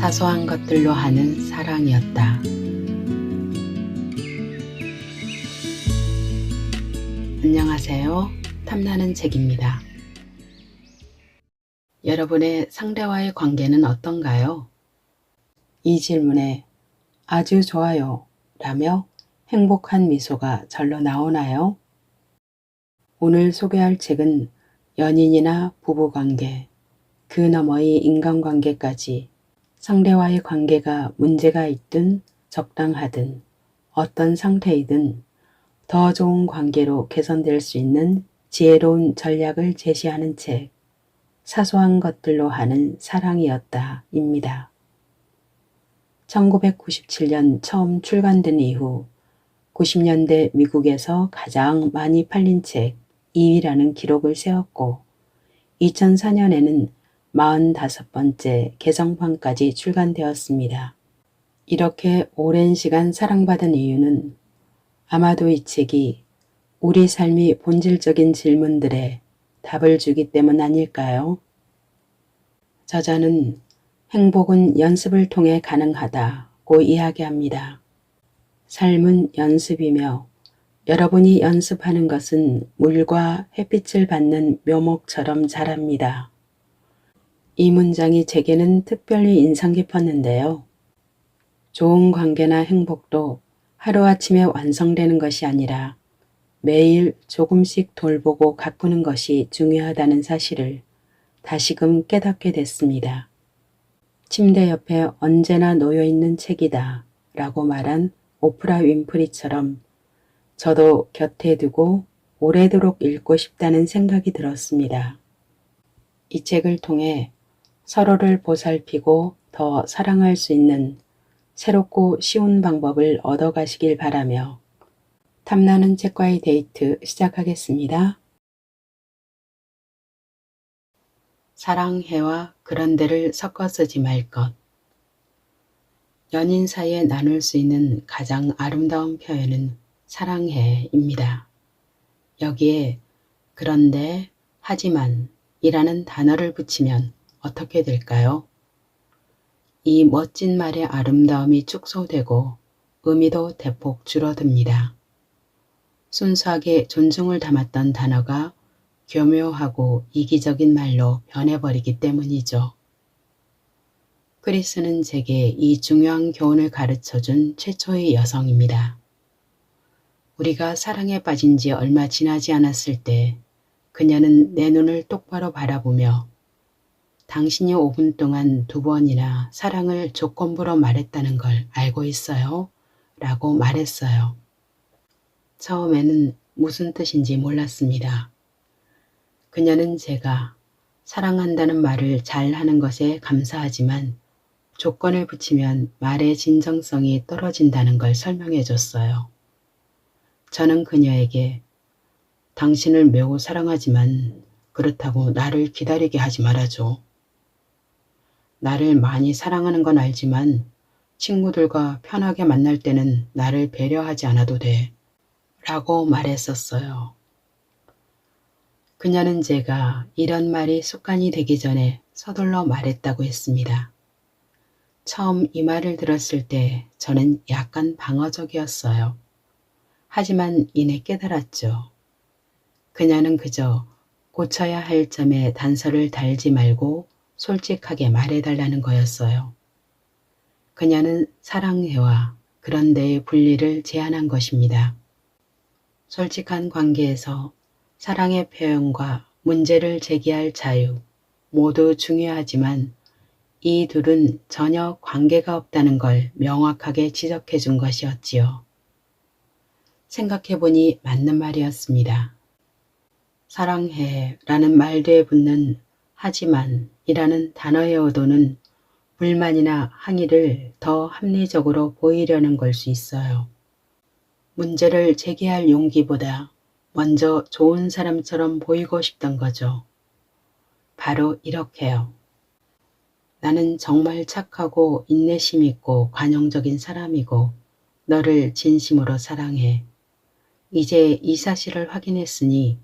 사소한 것들로 하는 사랑이었다. 안녕하세요. 탐나는 책입니다. 여러분의 상대와의 관계는 어떤가요? 이 질문에 아주 좋아요 라며 행복한 미소가 절로 나오나요? 오늘 소개할 책은 연인이나 부부관계, 그 너머의 인간관계까지 상대와의 관계가 문제가 있든 적당하든 어떤 상태이든 더 좋은 관계로 개선될 수 있는 지혜로운 전략을 제시하는 책, 사소한 것들로 하는 사랑이었다입니다. 1997년 처음 출간된 이후 90년대 미국에서 가장 많이 팔린 책 2위라는 기록을 세웠고 2004년에는 45번째 개정판까지 출간되었습니다. 이렇게 오랜 시간 사랑받은 이유는 아마도 이 책이 우리 삶이 본질적인 질문들에 답을 주기 때문 아닐까요? 저자는 행복은 연습을 통해 가능하다고 이야기합니다. 삶은 연습이며 여러분이 연습하는 것은 물과 햇빛을 받는 묘목처럼 자랍니다. 이 문장이 제게는 특별히 인상 깊었는데요. 좋은 관계나 행복도 하루아침에 완성되는 것이 아니라 매일 조금씩 돌보고 가꾸는 것이 중요하다는 사실을 다시금 깨닫게 됐습니다. 침대 옆에 언제나 놓여있는 책이다 라고 말한 오프라 윈프리처럼 저도 곁에 두고 오래도록 읽고 싶다는 생각이 들었습니다. 이 책을 통해 서로를 보살피고 더 사랑할 수 있는 새롭고 쉬운 방법을 얻어가시길 바라며 탐나는 책과의 데이트 시작하겠습니다. 사랑해와 그런데를 섞어 쓰지 말 것. 연인 사이에 나눌 수 있는 가장 아름다운 표현은 사랑해입니다. 여기에 그런데, 하지만 이라는 단어를 붙이면 어떻게 될까요? 이 멋진 말의 아름다움이 축소되고 의미도 대폭 줄어듭니다. 순수하게 존중을 담았던 단어가 교묘하고 이기적인 말로 변해버리기 때문이죠. 크리스는 제게 이 중요한 교훈을 가르쳐준 최초의 여성입니다. 우리가 사랑에 빠진 지 얼마 지나지 않았을 때 그녀는 내 눈을 똑바로 바라보며 당신이 5분 동안 2번이나 사랑을 조건부로 말했다는 걸 알고 있어요? 라고 말했어요. 처음에는 무슨 뜻인지 몰랐습니다. 그녀는 제가 사랑한다는 말을 잘 하는 것에 감사하지만 조건을 붙이면 말의 진정성이 떨어진다는 걸 설명해 줬어요. 저는 그녀에게 당신을 매우 사랑하지만 그렇다고 나를 기다리게 하지 말아줘. 나를 많이 사랑하는 건 알지만 친구들과 편하게 만날 때는 나를 배려하지 않아도 돼. 라고 말했었어요. 그녀는 제가 이런 말이 습관이 되기 전에 서둘러 말했다고 했습니다. 처음 이 말을 들었을 때 저는 약간 방어적이었어요. 하지만 이내 깨달았죠. 그녀는 그저 고쳐야 할 점에 단서를 달지 말고 솔직하게 말해달라는 거였어요. 그녀는 사랑해와 그런데의 분리를 제안한 것입니다. 솔직한 관계에서 사랑의 표현과 문제를 제기할 자유 모두 중요하지만 이 둘은 전혀 관계가 없다는 걸 명확하게 지적해 준 것이었지요. 생각해보니 맞는 말이었습니다. 사랑해 라는 말 뒤에 붙는 하지만 이라는 단어의 의도는 불만이나 항의를 더 합리적으로 보이려는 걸 수 있어요. 문제를 제기할 용기보다 먼저 좋은 사람처럼 보이고 싶던 거죠. 바로 이렇게요. 나는 정말 착하고 인내심 있고 관용적인 사람이고 너를 진심으로 사랑해. 이제 이 사실을 확인했으니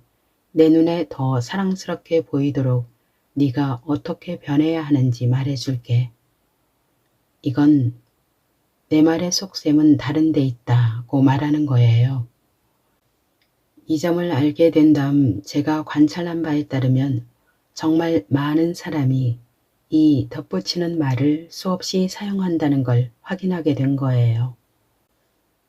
내 눈에 더 사랑스럽게 보이도록 네가 어떻게 변해야 하는지 말해줄게. 이건 내 말의 속셈은 다른 데 있다고 말하는 거예요. 이 점을 알게 된 다음 제가 관찰한 바에 따르면 정말 많은 사람이 이 덧붙이는 말을 수없이 사용한다는 걸 확인하게 된 거예요.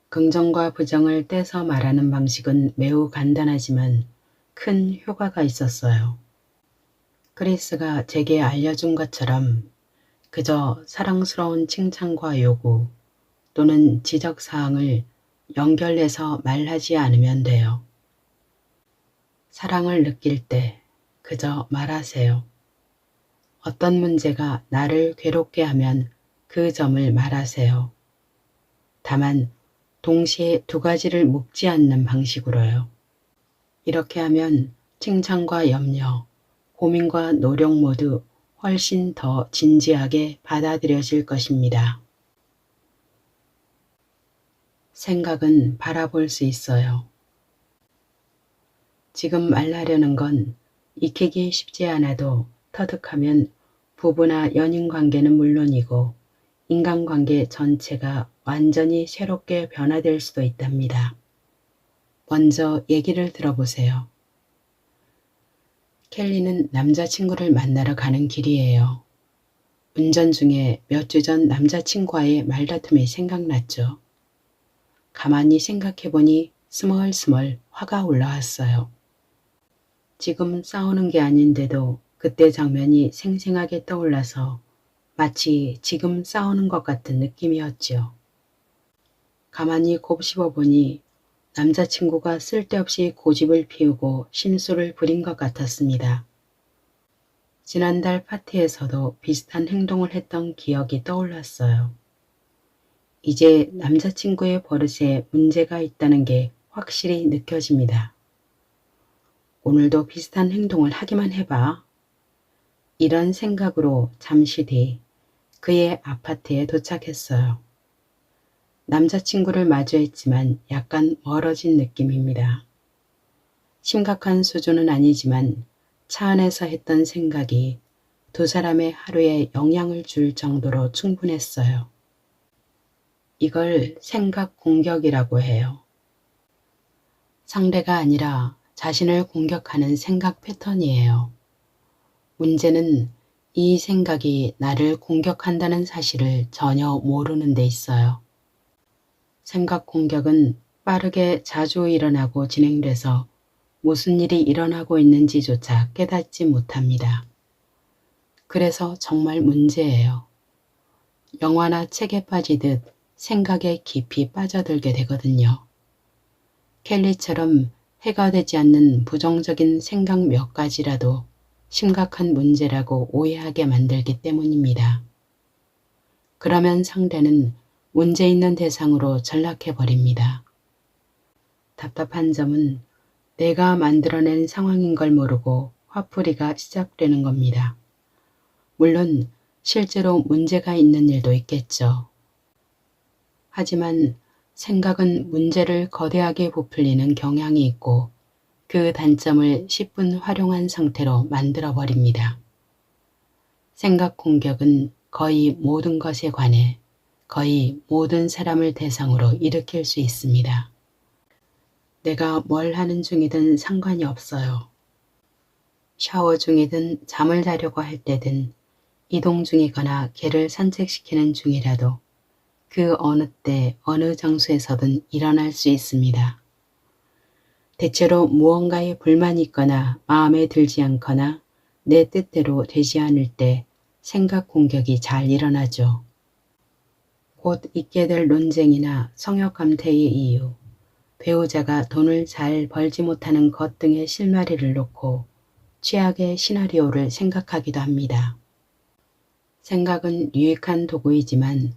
긍정과 부정을 떼서 말하는 방식은 매우 간단하지만 큰 효과가 있었어요. 크리스가 제게 알려준 것처럼 그저 사랑스러운 칭찬과 요구 또는 지적사항을 연결해서 말하지 않으면 돼요. 사랑을 느낄 때 그저 말하세요. 어떤 문제가 나를 괴롭게 하면 그 점을 말하세요. 다만 동시에 두 가지를 묶지 않는 방식으로요. 이렇게 하면 칭찬과 염려, 고민과 노력 모두 훨씬 더 진지하게 받아들여질 것입니다. 생각은 바라볼 수 있어요. 지금 말하려는 건 익히기 쉽지 않아도 터득하면 부부나 연인 관계는 물론이고 인간관계 전체가 완전히 새롭게 변화될 수도 있답니다. 먼저 얘기를 들어보세요. 켈리는 남자친구를 만나러 가는 길이에요. 운전 중에 몇 주 전 남자친구와의 말다툼이 생각났죠. 가만히 생각해보니 스멀스멀 화가 올라왔어요. 지금 싸우는 게 아닌데도 그때 장면이 생생하게 떠올라서 마치 지금 싸우는 것 같은 느낌이었지요. 가만히 곱씹어 보니 남자친구가 쓸데없이 고집을 피우고 심술을 부린 것 같았습니다. 지난달 파티에서도 비슷한 행동을 했던 기억이 떠올랐어요. 이제 남자친구의 버릇에 문제가 있다는 게 확실히 느껴집니다. 오늘도 비슷한 행동을 하기만 해봐. 이런 생각으로 잠시 뒤 그의 아파트에 도착했어요. 남자친구를 마주했지만 약간 멀어진 느낌입니다. 심각한 수준은 아니지만 차 안에서 했던 생각이 두 사람의 하루에 영향을 줄 정도로 충분했어요. 이걸 생각 공격이라고 해요. 상대가 아니라 자신을 공격하는 생각 패턴이에요. 문제는 이 생각이 나를 공격한다는 사실을 전혀 모르는 데 있어요. 생각 공격은 빠르게 자주 일어나고 진행돼서 무슨 일이 일어나고 있는지조차 깨닫지 못합니다. 그래서 정말 문제예요. 영화나 책에 빠지듯 생각에 깊이 빠져들게 되거든요. 켈리처럼 해가 되지 않는 부정적인 생각 몇 가지라도 심각한 문제라고 오해하게 만들기 때문입니다. 그러면 상대는 문제 있는 대상으로 전락해버립니다. 답답한 점은 내가 만들어낸 상황인 걸 모르고 화풀이가 시작되는 겁니다. 물론 실제로 문제가 있는 일도 있겠죠. 하지만 생각은 문제를 거대하게 부풀리는 경향이 있고 그 단점을 10분 활용한 상태로 만들어버립니다. 생각 공격은 거의 모든 것에 관해 거의 모든 사람을 대상으로 일으킬 수 있습니다. 내가 뭘 하는 중이든 상관이 없어요. 샤워 중이든 잠을 자려고 할 때든 이동 중이거나 개를 산책시키는 중이라도 그 어느 때 어느 장소에서든 일어날 수 있습니다. 대체로 무언가에 불만이 있거나 마음에 들지 않거나 내 뜻대로 되지 않을 때 생각 공격이 잘 일어나죠. 곧 있게 될 논쟁이나 성역 감퇴의 이유, 배우자가 돈을 잘 벌지 못하는 것 등의 실마리를 놓고 최악의 시나리오를 생각하기도 합니다. 생각은 유익한 도구이지만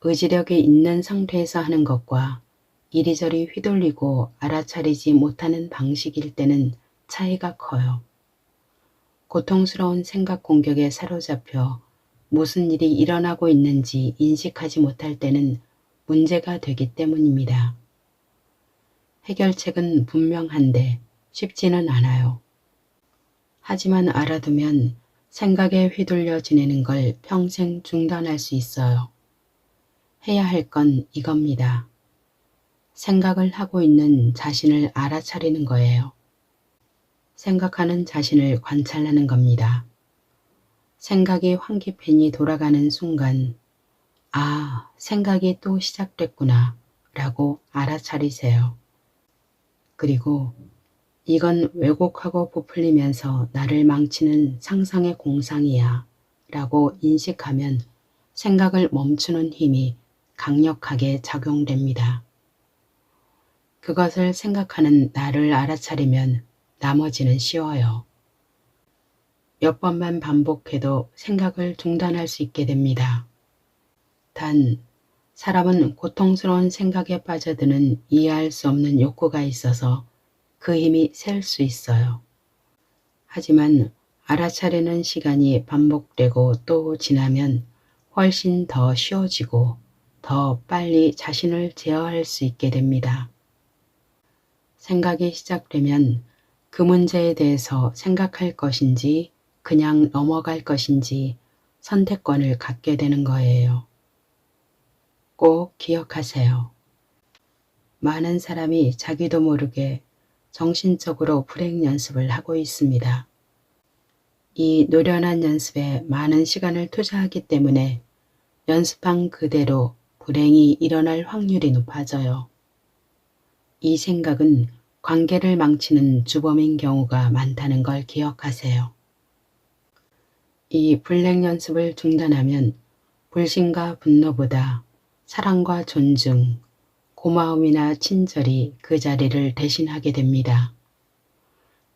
의지력이 있는 상태에서 하는 것과 이리저리 휘둘리고 알아차리지 못하는 방식일 때는 차이가 커요. 고통스러운 생각 공격에 사로잡혀 무슨 일이 일어나고 있는지 인식하지 못할 때는 문제가 되기 때문입니다. 해결책은 분명한데 쉽지는 않아요. 하지만 알아두면 생각에 휘둘려 지내는 걸 평생 중단할 수 있어요. 해야 할 건 이겁니다. 생각을 하고 있는 자신을 알아차리는 거예요. 생각하는 자신을 관찰하는 겁니다. 생각이 환기팬이 돌아가는 순간, 아, 생각이 또 시작됐구나 라고 알아차리세요. 그리고 이건 왜곡하고 부풀리면서 나를 망치는 상상의 공상이야 라고 인식하면 생각을 멈추는 힘이 강력하게 작용됩니다. 그것을 생각하는 나를 알아차리면 나머지는 쉬워요. 몇 번만 반복해도 생각을 중단할 수 있게 됩니다. 단, 사람은 고통스러운 생각에 빠져드는 이해할 수 없는 욕구가 있어서 그 힘이 셀 수 있어요. 하지만 알아차리는 시간이 반복되고 또 지나면 훨씬 더 쉬워지고 더 빨리 자신을 제어할 수 있게 됩니다. 생각이 시작되면 그 문제에 대해서 생각할 것인지 그냥 넘어갈 것인지 선택권을 갖게 되는 거예요. 꼭 기억하세요. 많은 사람이 자기도 모르게 정신적으로 불행 연습을 하고 있습니다. 이 노련한 연습에 많은 시간을 투자하기 때문에 연습한 그대로 불행이 일어날 확률이 높아져요. 이 생각은 관계를 망치는 주범인 경우가 많다는 걸 기억하세요. 이 불행 연습을 중단하면 불신과 분노보다 사랑과 존중, 고마움이나 친절이 그 자리를 대신하게 됩니다.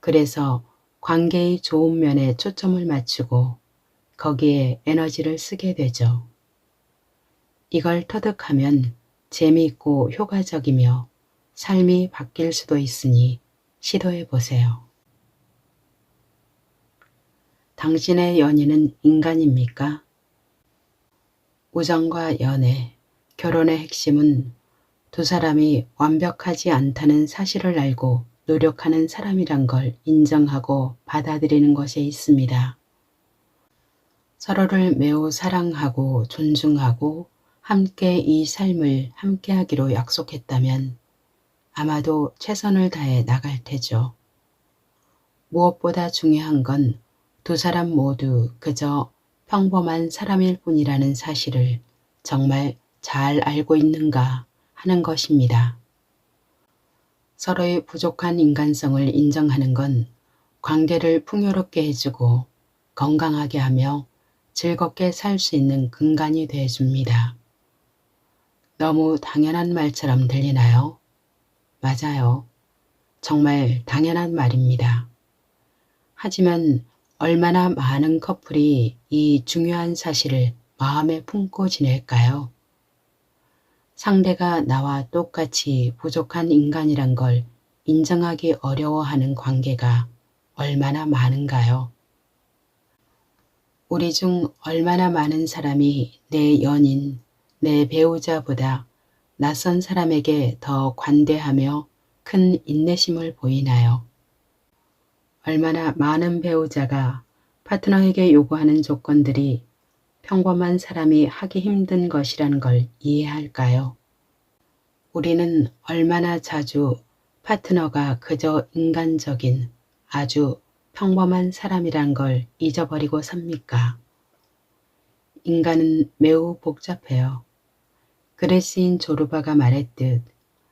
그래서 관계의 좋은 면에 초점을 맞추고 거기에 에너지를 쓰게 되죠. 이걸 터득하면 재미있고 효과적이며 삶이 바뀔 수도 있으니 시도해 보세요. 당신의 연인은 인간입니까? 우정과 연애, 결혼의 핵심은 두 사람이 완벽하지 않다는 사실을 알고 노력하는 사람이란 걸 인정하고 받아들이는 것에 있습니다. 서로를 매우 사랑하고 존중하고 함께 이 삶을 함께하기로 약속했다면 아마도 최선을 다해 나갈 테죠. 무엇보다 중요한 건 두 사람 모두 그저 평범한 사람일 뿐이라는 사실을 정말 잘 알고 있는가 하는 것입니다. 서로의 부족한 인간성을 인정하는 건 관계를 풍요롭게 해주고 건강하게 하며 즐겁게 살 수 있는 근간이 되어줍니다. 너무 당연한 말처럼 들리나요? 맞아요. 정말 당연한 말입니다. 하지만 얼마나 많은 커플이 이 중요한 사실을 마음에 품고 지낼까요? 상대가 나와 똑같이 부족한 인간이란 걸 인정하기 어려워하는 관계가 얼마나 많은가요? 우리 중 얼마나 많은 사람이 내 연인, 내 배우자보다 낯선 사람에게 더 관대하며 큰 인내심을 보이나요? 얼마나 많은 배우자가 파트너에게 요구하는 조건들이 평범한 사람이 하기 힘든 것이라는 걸 이해할까요? 우리는 얼마나 자주 파트너가 그저 인간적인 아주 평범한 사람이란 걸 잊어버리고 삽니까? 인간은 매우 복잡해요. 글에 쓰인 조르바가 말했듯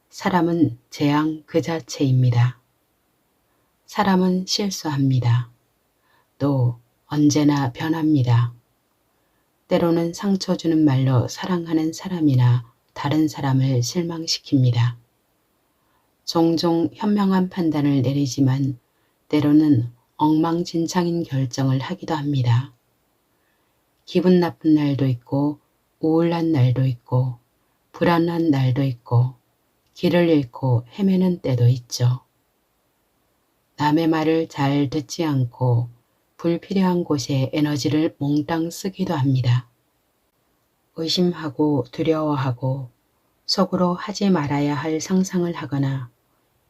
사람은 재앙 그 자체입니다. 사람은 실수합니다. 또 언제나 변합니다. 때로는 상처 주는 말로 사랑하는 사람이나 다른 사람을 실망시킵니다. 종종 현명한 판단을 내리지만 때로는 엉망진창인 결정을 하기도 합니다. 기분 나쁜 날도 있고 우울한 날도 있고 불안한 날도 있고 길을 잃고 헤매는 때도 있죠. 남의 말을 잘 듣지 않고 불필요한 곳에 에너지를 몽땅 쓰기도 합니다. 의심하고 두려워하고 속으로 하지 말아야 할 상상을 하거나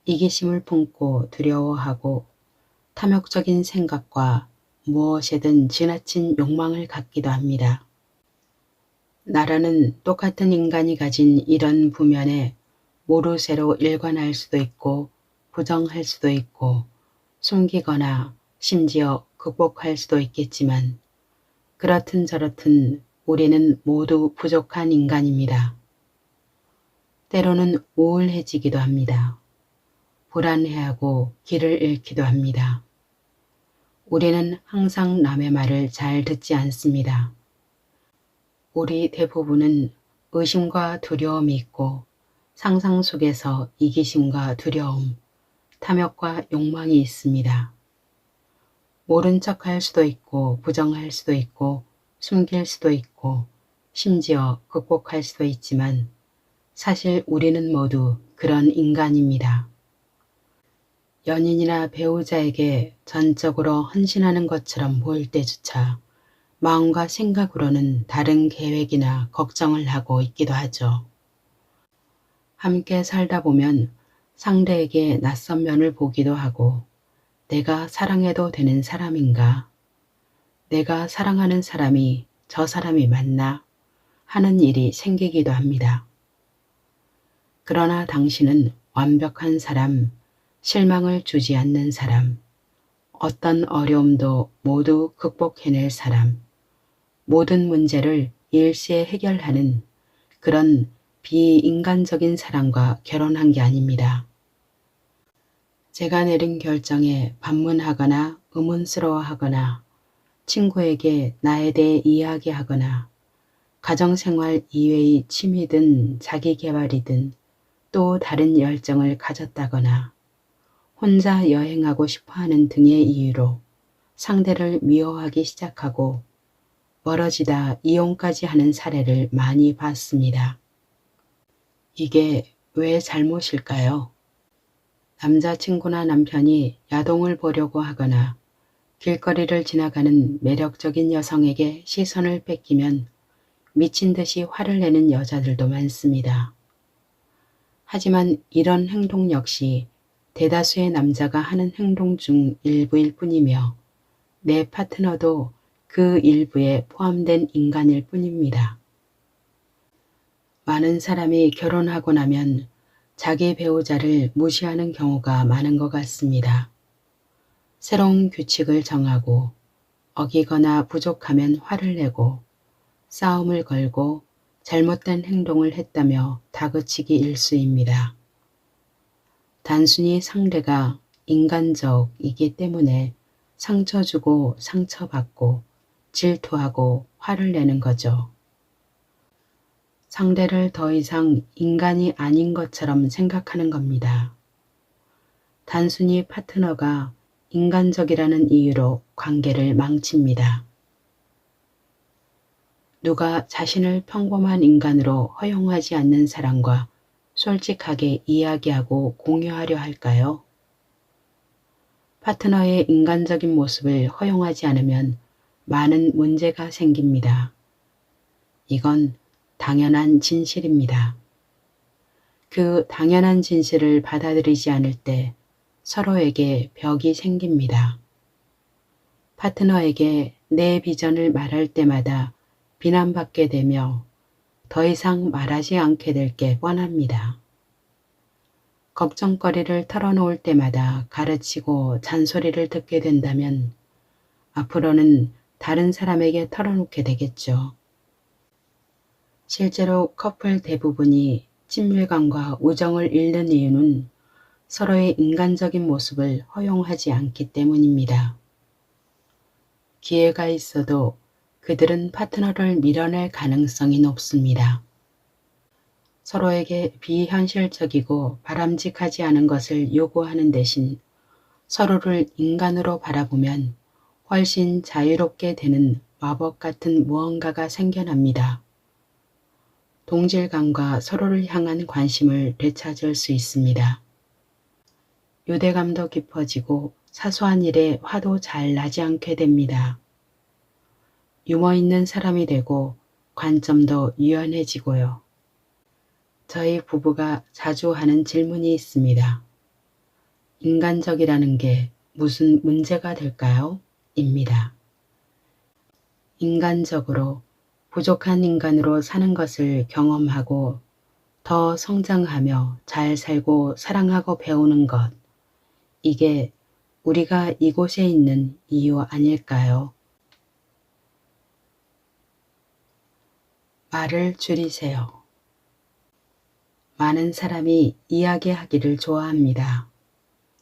이기심을 품고 두려워하고 탐욕적인 생각과 무엇에든 지나친 욕망을 갖기도 합니다. 나라는 똑같은 인간이 가진 이런 부면에 모르쇠로 일관할 수도 있고 부정할 수도 있고 숨기거나 심지어 극복할 수도 있겠지만 그렇든 저렇든 우리는 모두 부족한 인간입니다. 때로는 우울해지기도 합니다. 불안해하고 길을 잃기도 합니다. 우리는 항상 남의 말을 잘 듣지 않습니다. 우리 대부분은 의심과 두려움이 있고 상상 속에서 이기심과 두려움, 탐욕과 욕망이 있습니다. 모른 척할 수도 있고 부정할 수도 있고 숨길 수도 있고 심지어 극복할 수도 있지만 사실 우리는 모두 그런 인간입니다. 연인이나 배우자에게 전적으로 헌신하는 것처럼 보일 때조차 마음과 생각으로는 다른 계획이나 걱정을 하고 있기도 하죠. 함께 살다 보면 상대에게 낯선 면을 보기도 하고 내가 사랑해도 되는 사람인가? 내가 사랑하는 사람이 저 사람이 맞나? 하는 일이 생기기도 합니다. 그러나 당신은 완벽한 사람, 실망을 주지 않는 사람, 어떤 어려움도 모두 극복해낼 사람, 모든 문제를 일시에 해결하는 그런 비인간적인 사람과 결혼한 게 아닙니다. 제가 내린 결정에 반문하거나 의문스러워하거나 친구에게 나에 대해 이야기하거나 가정생활 이외의 취미든 자기계발이든 또 다른 열정을 가졌다거나 혼자 여행하고 싶어하는 등의 이유로 상대를 미워하기 시작하고 멀어지다 이혼까지 하는 사례를 많이 봤습니다. 이게 왜 잘못일까요? 남자친구나 남편이 야동을 보려고 하거나 길거리를 지나가는 매력적인 여성에게 시선을 뺏기면 미친 듯이 화를 내는 여자들도 많습니다. 하지만 이런 행동 역시 대다수의 남자가 하는 행동 중 일부일 뿐이며 내 파트너도 그 일부에 포함된 인간일 뿐입니다. 많은 사람이 결혼하고 나면 자기 배우자를 무시하는 경우가 많은 것 같습니다. 새로운 규칙을 정하고 어기거나 부족하면 화를 내고 싸움을 걸고 잘못된 행동을 했다며 다그치기 일쑤입니다. 단순히 상대가 인간적이기 때문에 상처 주고 상처받고 질투하고 화를 내는 거죠. 상대를 더 이상 인간이 아닌 것처럼 생각하는 겁니다. 단순히 파트너가 인간적이라는 이유로 관계를 망칩니다. 누가 자신을 평범한 인간으로 허용하지 않는 사람과 솔직하게 이야기하고 공유하려 할까요? 파트너의 인간적인 모습을 허용하지 않으면 많은 문제가 생깁니다. 이건 당연한 진실입니다. 그 당연한 진실을 받아들이지 않을 때 서로에게 벽이 생깁니다. 파트너에게 내 비전을 말할 때마다 비난받게 되며 더 이상 말하지 않게 될 게 뻔합니다. 걱정거리를 털어놓을 때마다 가르치고 잔소리를 듣게 된다면 앞으로는 다른 사람에게 털어놓게 되겠죠. 실제로 커플 대부분이 친밀감과 우정을 잃는 이유는 서로의 인간적인 모습을 허용하지 않기 때문입니다. 기회가 있어도 그들은 파트너를 밀어낼 가능성이 높습니다. 서로에게 비현실적이고 바람직하지 않은 것을 요구하는 대신 서로를 인간으로 바라보면 훨씬 자유롭게 되는 마법 같은 무언가가 생겨납니다. 동질감과 서로를 향한 관심을 되찾을 수 있습니다. 유대감도 깊어지고 사소한 일에 화도 잘 나지 않게 됩니다. 유머 있는 사람이 되고 관점도 유연해지고요. 저희 부부가 자주 하는 질문이 있습니다. 인간적이라는 게 무슨 문제가 될까요? 입니다. 인간적으로 부족한 인간으로 사는 것을 경험하고 더 성장하며 잘 살고 사랑하고 배우는 것, 이게 우리가 이곳에 있는 이유 아닐까요? 말을 줄이세요. 많은 사람이 이야기하기를 좋아합니다.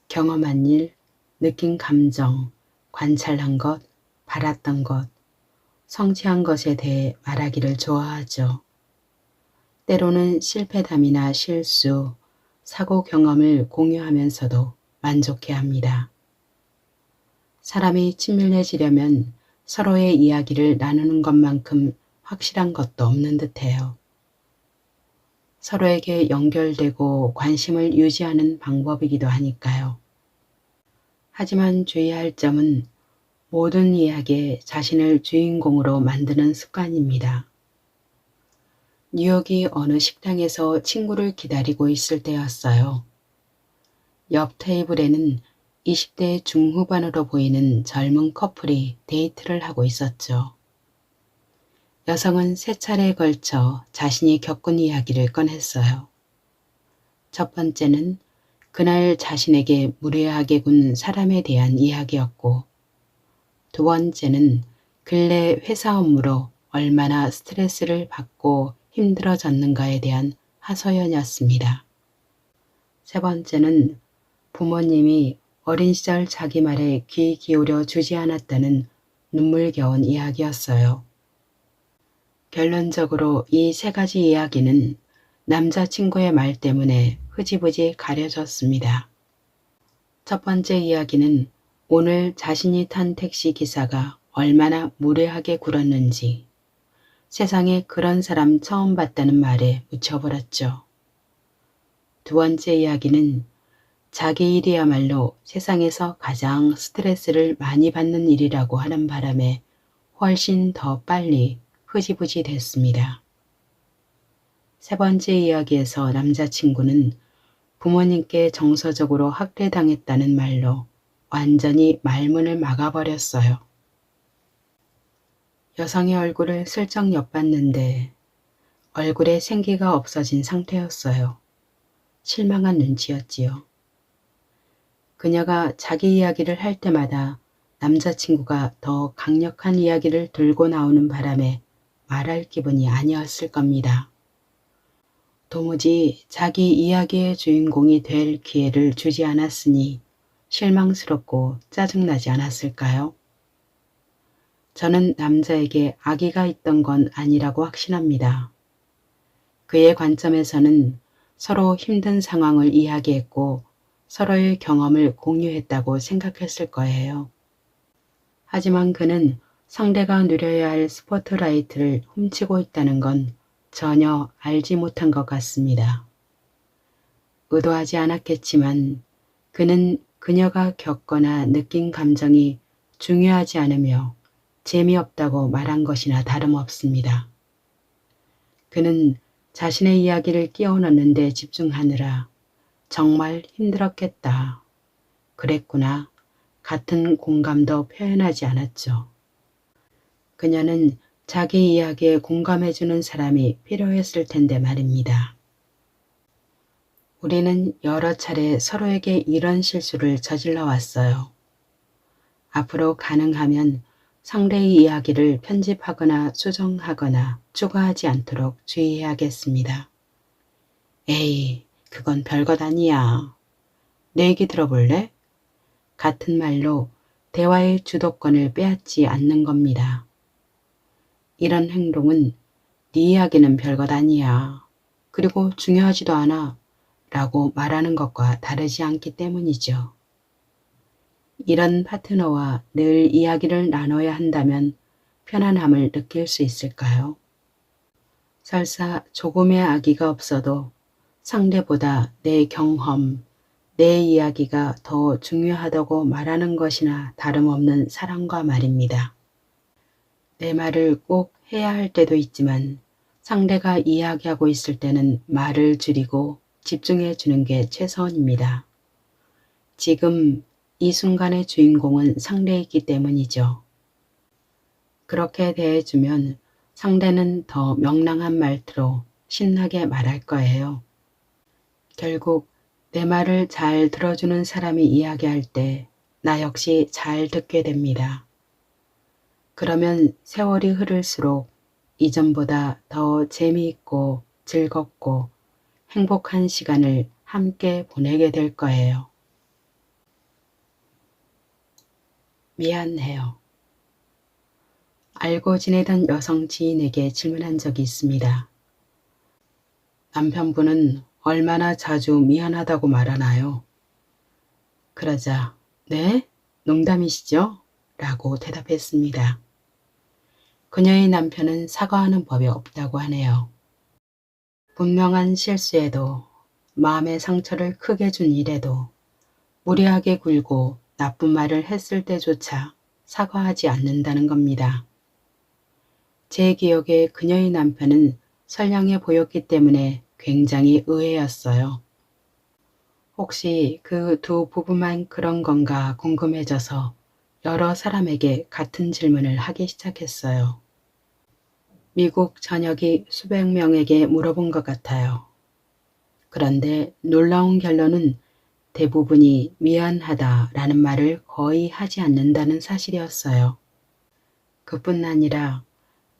경험한 일, 느낀 감정, 관찰한 것, 바랐던 것, 성취한 것에 대해 말하기를 좋아하죠. 때로는 실패담이나 실수, 사고 경험을 공유하면서도 만족해합니다. 사람이 친밀해지려면 서로의 이야기를 나누는 것만큼 확실한 것도 없는 듯해요. 서로에게 연결되고 관심을 유지하는 방법이기도 하니까요. 하지만 주의할 점은 모든 이야기에 자신을 주인공으로 만드는 습관입니다. 뉴욕이 어느 식당에서 친구를 기다리고 있을 때였어요. 옆 테이블에는 20대 중후반으로 보이는 젊은 커플이 데이트를 하고 있었죠. 여성은 3차례에 걸쳐 자신이 겪은 이야기를 꺼냈어요. 첫 번째는 그날 자신에게 무례하게 군 사람에 대한 이야기였고, 두 번째는 근래 회사 업무로 얼마나 스트레스를 받고 힘들어졌는가에 대한 하소연이었습니다. 세 번째는 부모님이 어린 시절 자기 말에 귀 기울여 주지 않았다는 눈물겨운 이야기였어요. 결론적으로 이 3가지 이야기는 남자친구의 말 때문에 흐지부지 가려졌습니다. 첫 번째 이야기는 오늘 자신이 탄 택시 기사가 얼마나 무례하게 굴었는지, 세상에 그런 사람 처음 봤다는 말에 묻혀버렸죠. 두 번째 이야기는 자기 일이야말로 세상에서 가장 스트레스를 많이 받는 일이라고 하는 바람에 훨씬 더 빨리 흐지부지 됐습니다. 세 번째 이야기에서 남자친구는 부모님께 정서적으로 학대당했다는 말로 완전히 말문을 막아버렸어요. 여성의 얼굴을 슬쩍 엿봤는데 얼굴에 생기가 없어진 상태였어요. 실망한 눈치였지요. 그녀가 자기 이야기를 할 때마다 남자친구가 더 강력한 이야기를 들고 나오는 바람에 말할 기분이 아니었을 겁니다. 도무지 자기 이야기의 주인공이 될 기회를 주지 않았으니 실망스럽고 짜증나지 않았을까요? 저는 남자에게 악의가 있던 건 아니라고 확신합니다. 그의 관점에서는 서로 힘든 상황을 이야기했고 서로의 경험을 공유했다고 생각했을 거예요. 하지만 그는 상대가 누려야 할 스포트라이트를 훔치고 있다는 건 전혀 알지 못한 것 같습니다. 의도하지 않았겠지만 그는 그녀가 겪거나 느낀 감정이 중요하지 않으며 재미없다고 말한 것이나 다름없습니다. 그는 자신의 이야기를 끼워 넣는 데 집중하느라 정말 힘들었겠다. 그랬구나. 같은 공감도 표현하지 않았죠. 그녀는 자기 이야기에 공감해주는 사람이 필요했을 텐데 말입니다. 우리는 여러 차례 서로에게 이런 실수를 저질러 왔어요. 앞으로 가능하면 상대의 이야기를 편집하거나 수정하거나 추가하지 않도록 주의해야겠습니다. 에이, 그건 별것 아니야. 내 얘기 들어볼래? 같은 말로 대화의 주도권을 빼앗지 않는 겁니다. 이런 행동은 네 이야기는 별것 아니야. 그리고 중요하지도 않아. 라고 말하는 것과 다르지 않기 때문이죠. 이런 파트너와 늘 이야기를 나눠야 한다면 편안함을 느낄 수 있을까요? 설사 조금의 악의가 없어도 상대보다 내 경험, 내 이야기가 더 중요하다고 말하는 것이나 다름없는 사랑과 말입니다. 내 말을 꼭 해야 할 때도 있지만 상대가 이야기하고 있을 때는 말을 줄이고 집중해 주는 게 최선입니다. 지금 이 순간의 주인공은 상대이기 때문이죠. 그렇게 대해주면 상대는 더 명랑한 말투로 신나게 말할 거예요. 결국 내 말을 잘 들어주는 사람이 이야기할 때 나 역시 잘 듣게 됩니다. 그러면 세월이 흐를수록 이전보다 더 재미있고 즐겁고 행복한 시간을 함께 보내게 될 거예요. 미안해요. 알고 지내던 여성 지인에게 질문한 적이 있습니다. 남편분은 얼마나 자주 미안하다고 말하나요? 그러자 네? 농담이시죠? 라고 대답했습니다. 그녀의 남편은 사과하는 법이 없다고 하네요. 분명한 실수에도 마음의 상처를 크게 준 일에도 무리하게 굴고 나쁜 말을 했을 때조차 사과하지 않는다는 겁니다. 제 기억에 그녀의 남편은 선량해 보였기 때문에 굉장히 의외였어요. 혹시 그 두 부부만 그런 건가 궁금해져서 여러 사람에게 같은 질문을 하기 시작했어요. 미국 전역이 수백 명에게 물어본 것 같아요. 그런데 놀라운 결론은 대부분이 미안하다라는 말을 거의 하지 않는다는 사실이었어요. 그뿐 아니라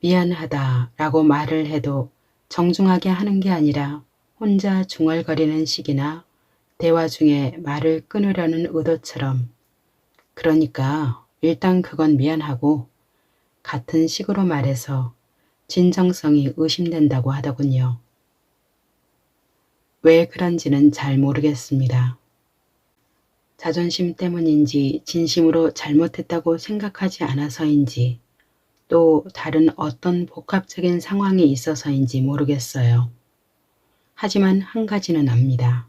미안하다라고 말을 해도 정중하게 하는 게 아니라 혼자 중얼거리는 식이나 대화 중에 말을 끊으려는 의도처럼 그러니까 일단 그건 미안하고 같은 식으로 말해서 진정성이 의심된다고 하더군요. 왜 그런지는 잘 모르겠습니다. 자존심 때문인지 진심으로 잘못했다고 생각하지 않아서인지 또 다른 어떤 복합적인 상황이 있어서인지 모르겠어요. 하지만 한 가지는 압니다.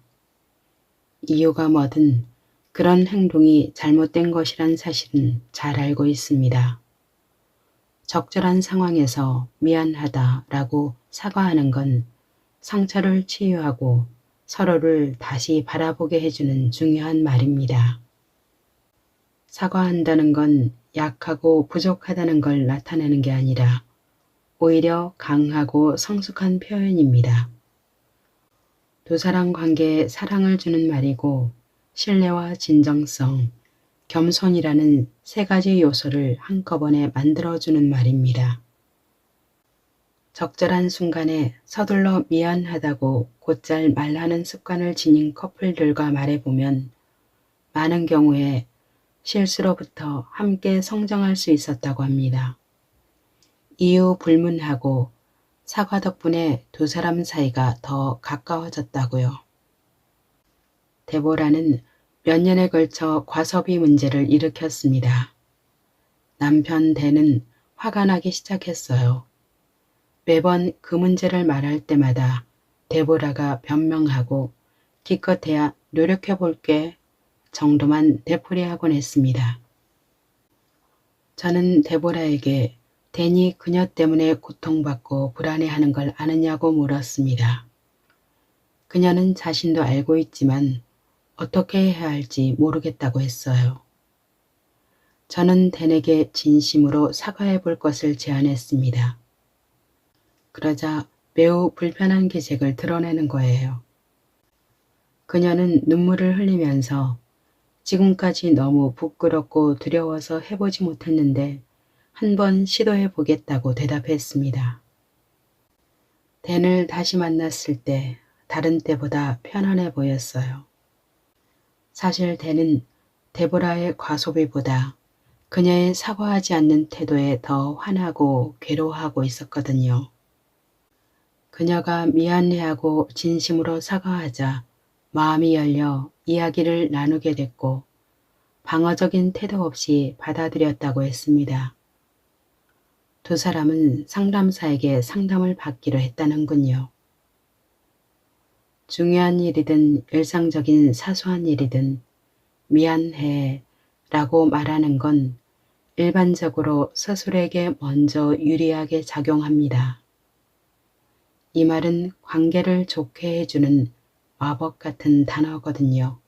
이유가 뭐든 그런 행동이 잘못된 것이란 사실은 잘 알고 있습니다. 적절한 상황에서 미안하다라고 사과하는 건 상처를 치유하고 서로를 다시 바라보게 해주는 중요한 말입니다. 사과한다는 건 약하고 부족하다는 걸 나타내는 게 아니라 오히려 강하고 성숙한 표현입니다. 두 사람 관계에 사랑을 주는 말이고 신뢰와 진정성, 겸손이라는 세 가지 요소를 한꺼번에 만들어주는 말입니다. 적절한 순간에 서둘러 미안하다고 곧잘 말하는 습관을 지닌 커플들과 말해보면 많은 경우에 실수로부터 함께 성장할 수 있었다고 합니다. 이유 불문하고 사과 덕분에 두 사람 사이가 더 가까워졌다고요. 데보라는 몇 년에 걸쳐 과소비 문제를 일으켰습니다. 남편 댄은 화가 나기 시작했어요. 매번 그 문제를 말할 때마다 데보라가 변명하고 기껏해야 노력해볼게 정도만 되풀이하곤 했습니다. 저는 데보라에게 댄이 그녀 때문에 고통받고 불안해하는 걸 아느냐고 물었습니다. 그녀는 자신도 알고 있지만 어떻게 해야 할지 모르겠다고 했어요. 저는 댄에게 진심으로 사과해 볼 것을 제안했습니다. 그러자 매우 불편한 기색을 드러내는 거예요. 그녀는 눈물을 흘리면서 지금까지 너무 부끄럽고 두려워서 해보지 못했는데 한번 시도해 보겠다고 대답했습니다. 댄을 다시 만났을 때 다른 때보다 편안해 보였어요. 사실 댄은 데보라의 과소비보다 그녀의 사과하지 않는 태도에 더 화나고 괴로워하고 있었거든요. 그녀가 미안해하고 진심으로 사과하자 마음이 열려 이야기를 나누게 됐고 방어적인 태도 없이 받아들였다고 했습니다. 두 사람은 상담사에게 상담을 받기로 했다는군요. 중요한 일이든 일상적인 사소한 일이든 미안해 라고 말하는 건 일반적으로 스스로에게 먼저 유리하게 작용합니다. 이 말은 관계를 좋게 해주는 마법 같은 단어거든요.